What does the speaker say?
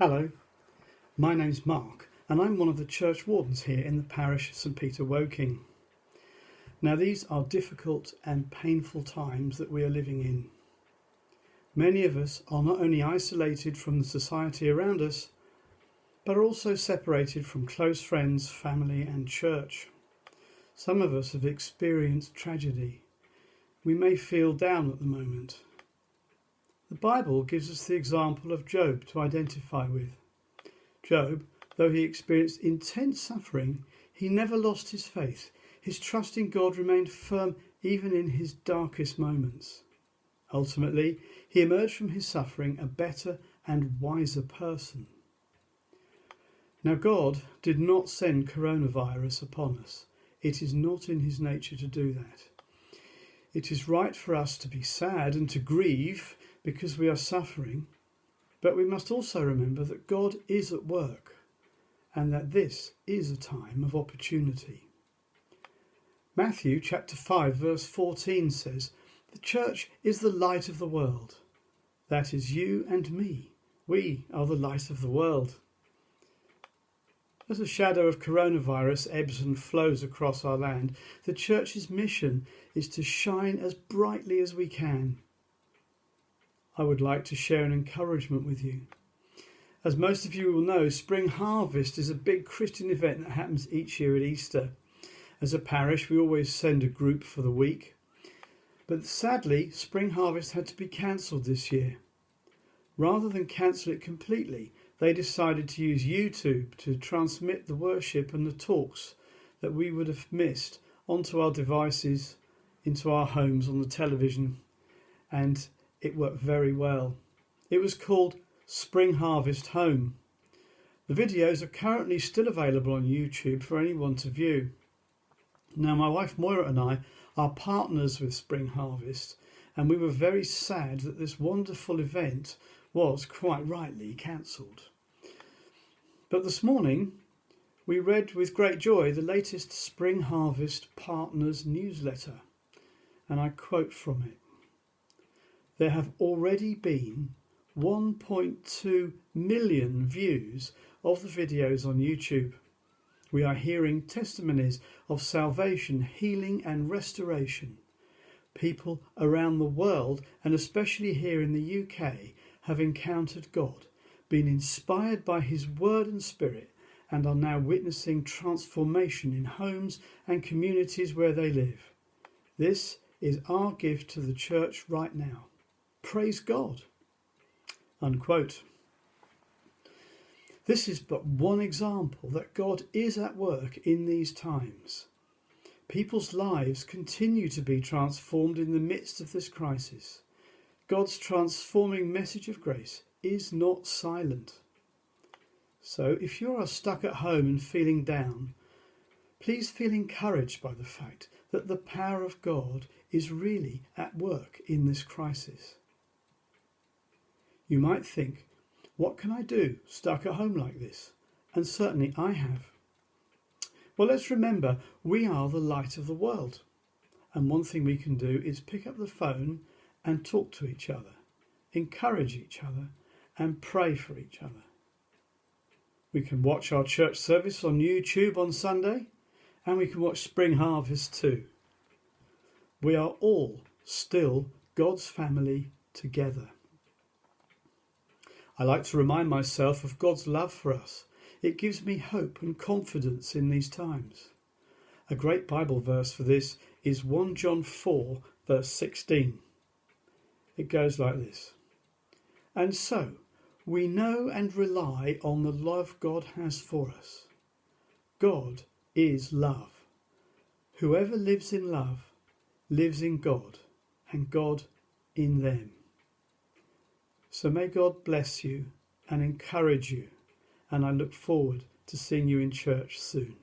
Hello, my name's Mark and I'm one of the church wardens here in the parish of St Peter Woking. Now these are difficult and painful times that we are living in. Many of us are not only isolated from the society around us, but are also separated from close friends, family and church. Some of us have experienced tragedy. We may feel down at the moment. The Bible gives us the example of Job to identify with. Job, though he experienced intense suffering, he never lost his faith. His trust in God remained firm even in his darkest moments. Ultimately, he emerged from his suffering a better and wiser person. Now, God did not send coronavirus upon us. It is not in his nature to do that. It is right for us to be sad and to grieve because we are suffering, but we must also remember that God is at work and that this is a time of opportunity. Matthew chapter 5 verse 14 says, "The church is the light of the world." That is you and me. We are the light of the world. As the shadow of coronavirus ebbs and flows across our land, the church's mission is to shine as brightly as we can. I would like to share an encouragement with you. As most of you will know, Spring Harvest is a big Christian event that happens each year at Easter. As a parish, we always send a group for the week. But sadly, Spring Harvest had to be cancelled this year. Rather than cancel it completely, they decided to use YouTube to transmit the worship and the talks that we would have missed onto our devices, into our homes on the television, and it worked very well. It was called Spring Harvest Home. The videos are currently still available on YouTube for anyone to view. Now, my wife Moira and I are partners with Spring Harvest, and we were very sad that this wonderful event was quite rightly cancelled. But this morning we read with great joy the latest Spring Harvest Partners newsletter, and I quote from it. There have already been 1.2 million views of the videos on YouTube. We are hearing testimonies of salvation, healing and restoration. People around the world, and especially here in the UK, have encountered God, been inspired by his word and spirit, and are now witnessing transformation in homes and communities where they live. This is our gift to the church right now. Praise God. Unquote. This is but one example that God is at work in these times. People's lives continue to be transformed in the midst of this crisis. God's transforming message of grace is not silent. So if you are stuck at home and feeling down, please feel encouraged by the fact that the power of God is really at work in this crisis. You might think, what can I do stuck at home like this? And certainly I have. Well, let's remember, we are the light of the world. And one thing we can do is pick up the phone and talk to each other, encourage each other and pray for each other. We can watch our church service on YouTube on Sunday, and we can watch Spring Harvest too. We are all still God's family together. I like to remind myself of God's love for us. It gives me hope and confidence in these times. A great Bible verse for this is 1 John 4 verse 16. It goes like this. And so we know and rely on the love God has for us. God is love. Whoever lives in love lives in God and God in them. So may God bless you and encourage you, and I look forward to seeing you in church soon.